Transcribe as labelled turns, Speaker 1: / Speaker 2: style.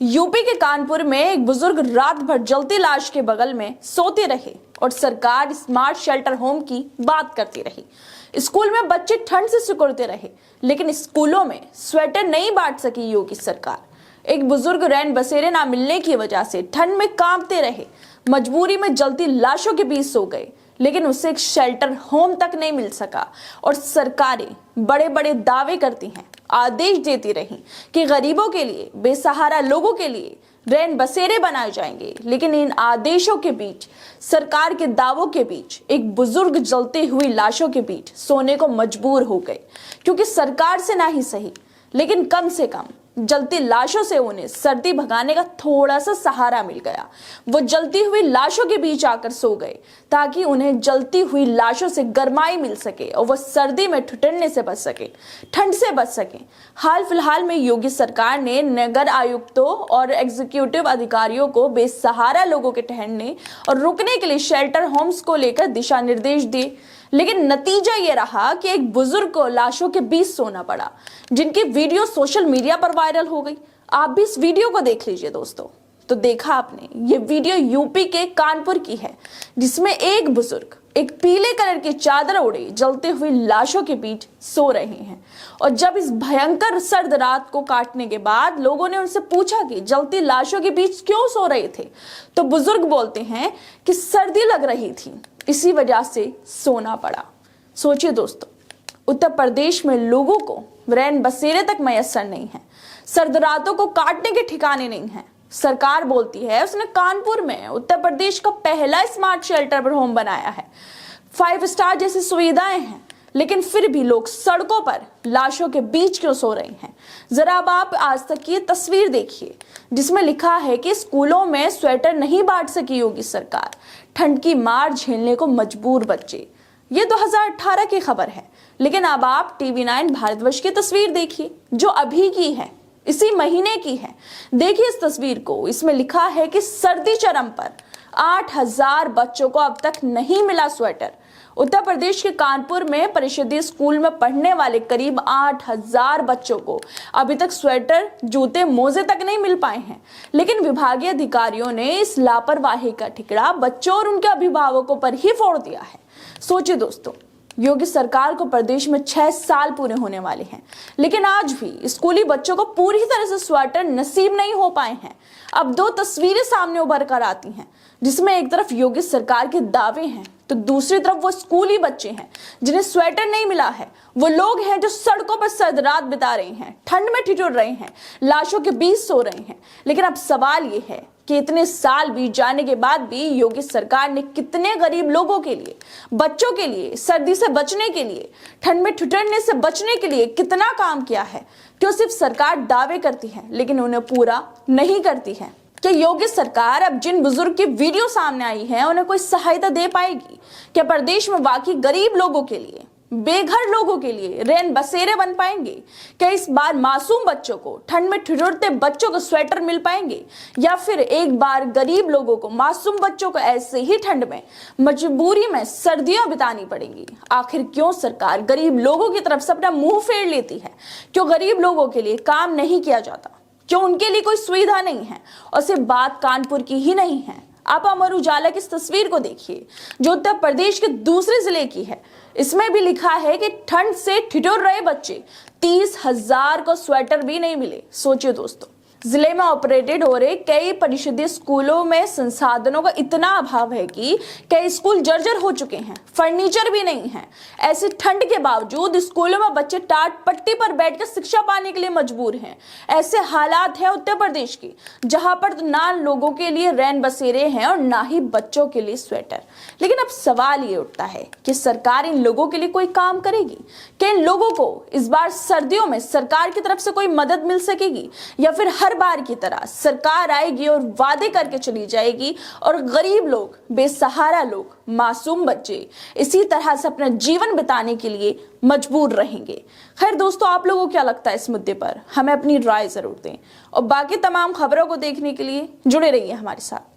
Speaker 1: UP के कानपुर में एक बुजुर्ग रात भर जलती लाश के बगल में सोते रहे और सरकार स्मार्ट शेल्टर होम की बात करती रही। स्कूल में बच्चे ठंड से सिकुड़ते रहे, लेकिन स्कूलों में स्वेटर नहीं बांट सकी योगी सरकार। एक बुजुर्ग रैन बसेरे ना मिलने की वजह से ठंड में कांपते रहे, मजबूरी में जलती लाशों के बीच सो गए, लेकिन उसे एक शेल्टर होम तक नहीं मिल सका। और सरकारें बड़े बड़े दावे करती हैं, आदेश देती रहीं कि गरीबों के लिए, बेसहारा लोगों के लिए रैन बसेरे बनाए जाएंगे, लेकिन इन आदेशों के बीच, सरकार के दावों के बीच एक बुजुर्ग जलती हुई लाशों के बीच सोने को मजबूर हो गए, क्योंकि सरकार से ना ही सही, लेकिन कम से कम जलती लाशों से उन्हें सर्दी भगाने का थोड़ा सा सहारा मिल गया। वो जलती हुई लाशों के बीच आकर सो गए ताकि उन्हें जलती हुई लाशों से गर्माई मिल सके और वो सर्दी में ठिठुरने से बच सके, ठंड से बच सके। हाल फिलहाल में योगी सरकार ने नगर आयुक्तों और एग्जीक्यूटिव अधिकारियों को बेसहारा लोगों के ठहरने और रुकने के लिए शेल्टर होम्स को लेकर दिशा निर्देश दिए, लेकिन नतीजा ये रहा कि एक बुजुर्ग को लाशों के बीच सोना पड़ा, जिनकी वीडियो सोशल मीडिया पर वायरल हो गई। आप भी इस वीडियो को देख लीजिए दोस्तों। तो देखा आपने, ये वीडियो यूपी के कानपुर की है, जिसमें एक बुजुर्ग एक पीले कलर की चादर ओढ़े जलते हुए लाशों के बीच सो रहे हैं। और जब इस भयंकर सर्द रात को काटने के बाद लोगों ने उनसे पूछा कि जलती लाशों के बीच क्यों सो रहे थे, तो बुजुर्ग बोलते हैं कि सर्दी लग रही थी, इसी वजह से सोना पड़ा। सोचिए दोस्तों, उत्तर प्रदेश में लोगों को रैन बसेरे तक मैसर नहीं है, सर्द रातों को काटने के ठिकाने नहीं है। सरकार बोलती है उसने कानपुर में उत्तर प्रदेश का पहला स्मार्ट शेल्टर होम बनाया है, 5 स्टार जैसी सुविधाएं हैं, लेकिन फिर भी लोग सड़कों पर लाशों के बीच क्यों सो रहे हैं। जरा अब आप आज तक की तस्वीर देखिए, जिसमें लिखा है कि स्कूलों में स्वेटर नहीं बांट सकी योगी सरकार, ठंड की मार झेलने को मजबूर बच्चे। ये 2018 की खबर है, लेकिन अब आप TV9 भारतवर्ष की तस्वीर देखिए, जो अभी की है, इसी महीने की है। देखिए इस तस्वीर को, इसमें लिखा है कि सर्दी चरम पर, 8000 बच्चों को अब तक नहीं मिला स्वेटर। उत्तर प्रदेश के कानपुर में परिषदीय स्कूल में पढ़ने वाले करीब 8000 बच्चों को अभी तक स्वेटर, जूते, मोजे तक नहीं मिल पाए हैं, लेकिन विभागीय अधिकारियों ने इस लापरवाही का ठिकरा बच्चों और उनके अभिभावकों पर ही फोड़ दिया है। सोचिए दोस्तों, योगी सरकार को प्रदेश में 6 साल पूरे होने वाले हैं, लेकिन आज भी स्कूली बच्चों को पूरी तरह से स्वेटर नसीब नहीं हो पाए हैं। अब 2 तस्वीरें सामने उभर कर आती हैं, जिसमें एक तरफ योगी सरकार के दावे हैं, तो दूसरी तरफ वो स्कूली बच्चे हैं जिन्हें स्वेटर नहीं मिला है। वो लोग हैं जो सड़कों पर सर्द रात बिता रहे हैं, ठंड में ठिठुर रहे हैं, लाशों के बीच सो रहे हैं। लेकिन अब सवाल ये है कि इतने साल बीत जाने के बाद भी योगी सरकार ने कितने गरीब लोगों के लिए, बच्चों के लिए, सर्दी से बचने के लिए, ठंड में ठिठुरने से बचने के लिए कितना काम किया है। क्यों सिर्फ सरकार दावे करती है लेकिन उन्हें पूरा नहीं करती है। क्या योगी सरकार अब जिन बुजुर्ग की वीडियो सामने आई है उन्हें कोई सहायता दे पाएगी? क्या प्रदेश में बाकी गरीब लोगों के लिए, बेघर लोगों के लिए रैन बसेरे बन पाएंगे? क्या इस बार मासूम बच्चों को, ठंड में ठिठुरते बच्चों को स्वेटर मिल पाएंगे, या फिर एक बार गरीब लोगों को, मासूम बच्चों को ऐसे ही ठंड में, मजबूरी में सर्दियां बितानी पड़ेंगी? आखिर क्यों सरकार गरीब लोगों की तरफ से अपना मुंह फेर लेती है? क्यों गरीब लोगों के लिए काम नहीं किया जाता? क्यों उनके लिए कोई सुविधा नहीं है? और सिर्फ बात कानपुर की ही नहीं है, आप अमर उजाला की इस तस्वीर को देखिए, जो उत्तर प्रदेश के दूसरे जिले की है। इसमें भी लिखा है कि ठंड से ठिठुर रहे बच्चे, 30,000 को स्वेटर भी नहीं मिले। सोचिए दोस्तों, जिले में ऑपरेटेड हो रहे कई परिषदीय स्कूलों में संसाधनों का इतना अभाव है कि कई स्कूल जर्जर हो चुके हैं, फर्नीचर भी नहीं है। ऐसी ठंड के बावजूद स्कूलों में बच्चे टाट पट्टी पर बैठकर शिक्षा पाने के लिए मजबूर हैं। ऐसे हालात है उत्तर प्रदेश की, जहां पर ना लोगों के लिए रैन बसेरे हैं और ना ही बच्चों के लिए स्वेटर। लेकिन अब सवाल ये उठता है कि सरकार इन लोगों के लिए कोई काम करेगी? क्या इन लोगों को इस बार सर्दियों में सरकार की तरफ से कोई मदद मिल सकेगी, या फिर हर बार की तरह सरकार आएगी और वादे करके चली जाएगी और गरीब लोग, बेसहारा लोग, मासूम बच्चे इसी तरह से अपना जीवन बिताने के लिए मजबूर रहेंगे? खैर दोस्तों, आप लोगों को क्या लगता है इस मुद्दे पर? हमें अपनी राय जरूर दें और बाकी तमाम खबरों को देखने के लिए जुड़े रहिए हमारे साथ।